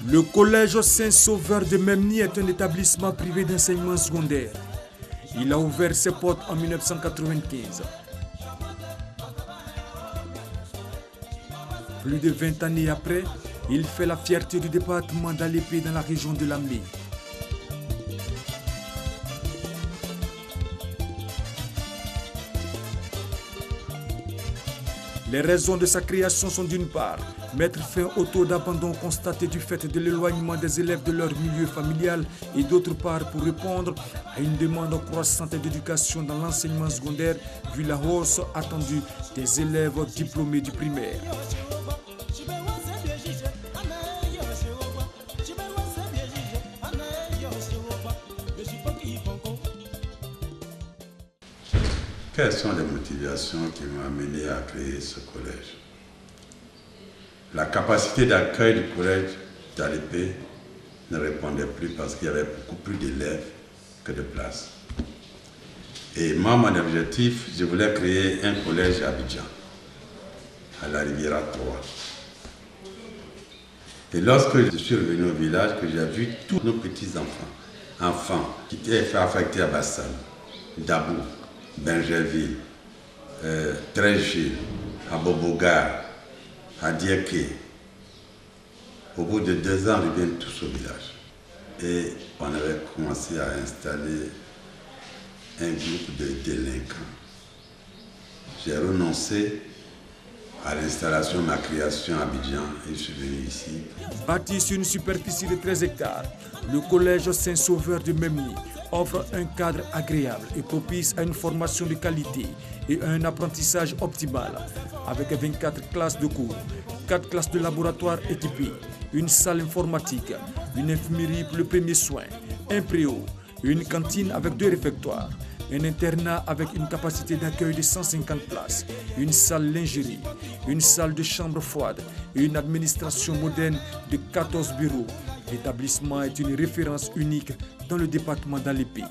Le collège Saint-Sauveur de Memni est un établissement privé d'enseignement secondaire. Il a ouvert ses portes en 1995. Plus de 20 années après, il fait la fierté du département d'Alépé dans la région de Lamé. Les raisons de sa création sont d'une part, mettre fin au taux d'abandon constaté du fait de l'éloignement des élèves de leur milieu familial et d'autre part pour répondre à une demande croissante d'éducation dans l'enseignement secondaire vu la hausse attendue des élèves diplômés du primaire. Quelles sont les motivations qui m'ont amené à créer ce collège? La capacité d'accueil du collège d'Alépé ne répondait plus parce qu'il y avait beaucoup plus d'élèves que de places. Et moi, mon objectif, je voulais créer un collège à Abidjan, à la Riviera 3. Et lorsque je suis revenu au village, que j'ai vu tous nos petits-enfants qui étaient affectés à Bassam, Dabou, Benjerville, Trégé, à Bobogar, à Diéké. Au bout de 2 ans, ils viennent tous au village. Et on avait commencé à installer un groupe de délinquants. J'ai renoncé à l'installation de ma création à Abidjan et je suis venu ici. Bâti sur une superficie de 13 hectares, le collège Saint-Sauveur de Memni offre un cadre agréable et propice à une formation de qualité et à un apprentissage optimal, avec 24 classes de cours, 4 classes de laboratoire équipées, une salle informatique, une infirmerie pour le premier soin, un préau, une cantine avec 2 réfectoires, un internat avec une capacité d'accueil de 150 places, une salle lingerie, une salle de chambre froide et une administration moderne de 14 bureaux. L'établissement est une référence unique dans le département d'Alépé.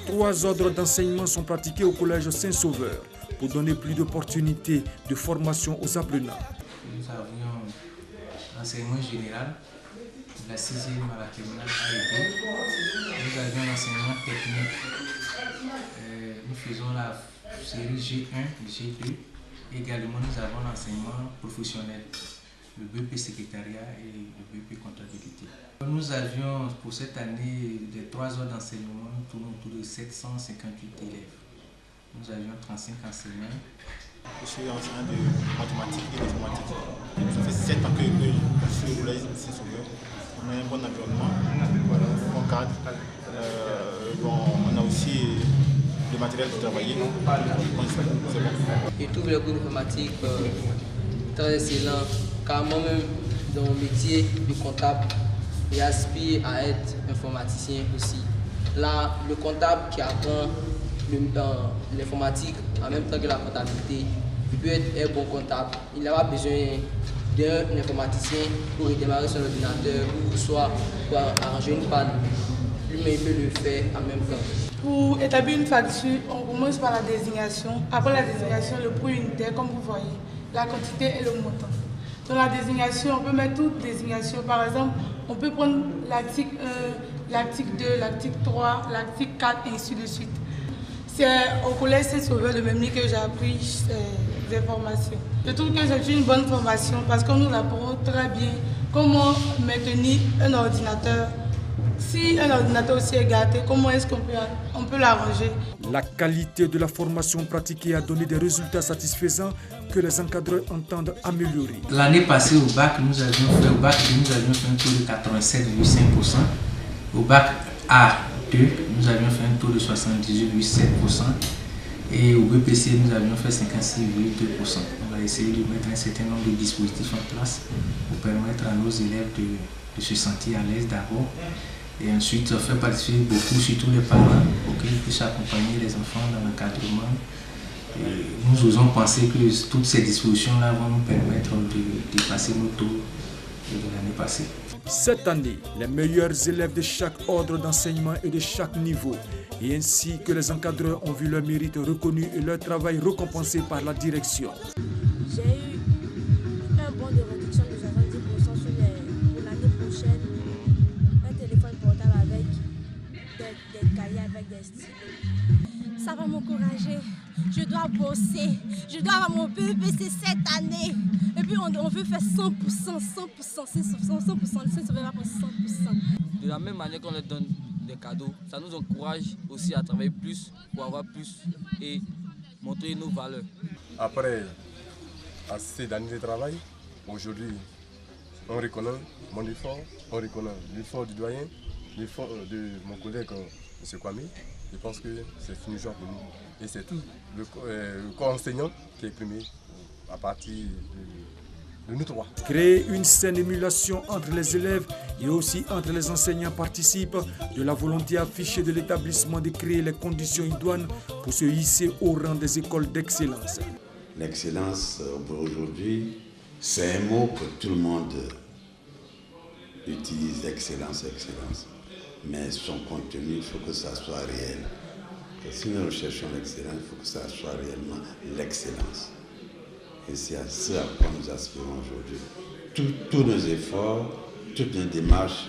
3 ordres d'enseignement sont pratiqués au collège Saint-Sauveur pour donner plus d'opportunités de formation aux apprenants. Nous avions l'enseignement général, de la 6e à la terminale A&B. Nous avions l'enseignement technique. Nous faisons la série G1, G2. Également, nous avons l'enseignement professionnel, le BEP secrétariat et le BEP comptabilité. Nous avions pour cette année des 3 heures d'enseignement, nous tournons autour de 758 élèves. Nous avions 35 enseignants. Je suis enseignant de mathématiques et d'informatique. Ça fait 7 ans que je suis au collège Saint-Sauveur. On a un bon environnement, un bon cadre. On a aussi le matériel pour travailler. C'est bon. Je trouve le cours d'informatique très excellent, car moi-même, dans mon métier de comptable, j'aspire à être informaticien aussi. Là, le comptable qui apprend l'informatique en même temps que la comptabilité, il peut être un bon comptable. Il n'a pas besoin d'un informaticien pour démarrer son ordinateur ou soit pour arranger une panne. Lui-même il peut le faire en même temps. Pour établir une facture, on commence par la désignation. Après la désignation, le prix unitaire, comme vous voyez, la quantité et le montant. Dans la désignation, on peut mettre toute désignation. Par exemple, on peut prendre l'article 1, l'article 2, l'article 3, l'article 4 et ainsi de suite. C'est au collège Saint-Sauveur de Memni que j'ai appris ces informations. Je trouve que c'est une bonne formation parce qu'on nous apprend très bien comment maintenir un ordinateur. Si un ordinateur aussi est gâté, comment est-ce qu'on peut l'arranger? La qualité de la formation pratiquée a donné des résultats satisfaisants que les encadreurs entendent améliorer. L'année passée au bac, nous avions fait un taux de 87,5%. Au bac A2, nous avions fait un taux de 78,7%. Et au BPC, nous avions fait 56,2%. On va essayer de mettre un certain nombre de dispositifs en place pour permettre à nos élèves de se sentir à l'aise d'abord. Et ensuite, faire participer beaucoup, surtout les parents, pour qu'ils puissent accompagner les enfants dans l'encadrement. Nous osons penser que toutes ces dispositions-là vont nous permettre de dépasser nos taux de l'année passée. Cette année, les meilleurs élèves de chaque ordre d'enseignement et de chaque niveau, et ainsi que les encadreurs ont vu leur mérite reconnu et leur travail récompensé par la direction. J'ai eu un bon de réduction de 70% pour l'année prochaine, un téléphone portable avec des cahiers, avec des stylos. Ça va m'encourager, je dois bosser, je dois avoir mon BEPC cette année. Et puis on veut faire 100%, 100%, 100%, De la même manière qu'on leur donne des cadeaux, ça nous encourage aussi à travailler plus pour avoir plus et montrer nos valeurs. Après assez d'années de travail, aujourd'hui, on reconnaît mon effort, on reconnaît l'effort du doyen, l'effort de mon collègue M. Kwame. Je pense que c'est fini jour pour nous. Et c'est tout le corps enseignant qui est primé à partir de nous trois. Créer une saine émulation entre les élèves et aussi entre les enseignants participe de la volonté affichée de l'établissement de créer les conditions idoines pour se hisser au rang des écoles d'excellence. L'excellence, aujourd'hui, c'est un mot que tout le monde utilise, excellence, excellence. Mais son contenu, il faut que ça soit réel. Et si nous recherchons l'excellence, il faut que ça soit réellement l'excellence. Et c'est à ce à quoi nous aspirons aujourd'hui. Tous nos efforts, toutes nos démarches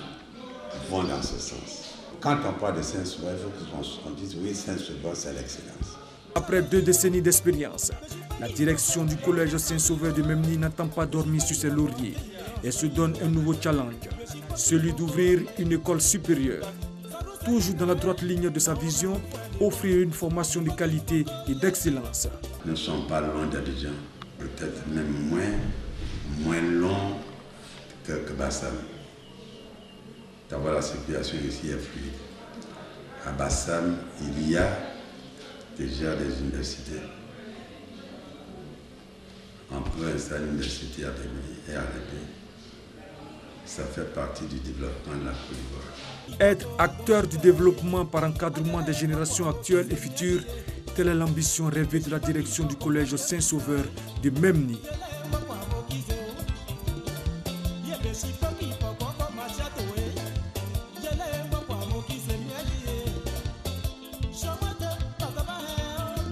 vont dans ce sens. Quand on parle de Saint-Sauveur, il faut qu'on dise oui, Saint-Sauveur, c'est l'excellence. Après 2 décennies d'expérience, la direction du collège Saint-Sauveur de Memni n'attend pas dormir sur ses lauriers et se donne un nouveau challenge, celui d'ouvrir une école supérieure. Toujours dans la droite ligne de sa vision, offrir une formation de qualité et d'excellence. Nous ne sommes pas loin d'Abidjan, peut-être même moins long que Bassam. D'abord, la circulation ici est fluide. À Bassam, il y a déjà des universités. On peut installer une université à Béni et à Lébé. Ça fait partie du développement de la Côte d'Ivoire. Être acteur du développement par encadrement des générations actuelles et futures, telle est l'ambition rêvée de la direction du collège Saint-Sauveur de Memni.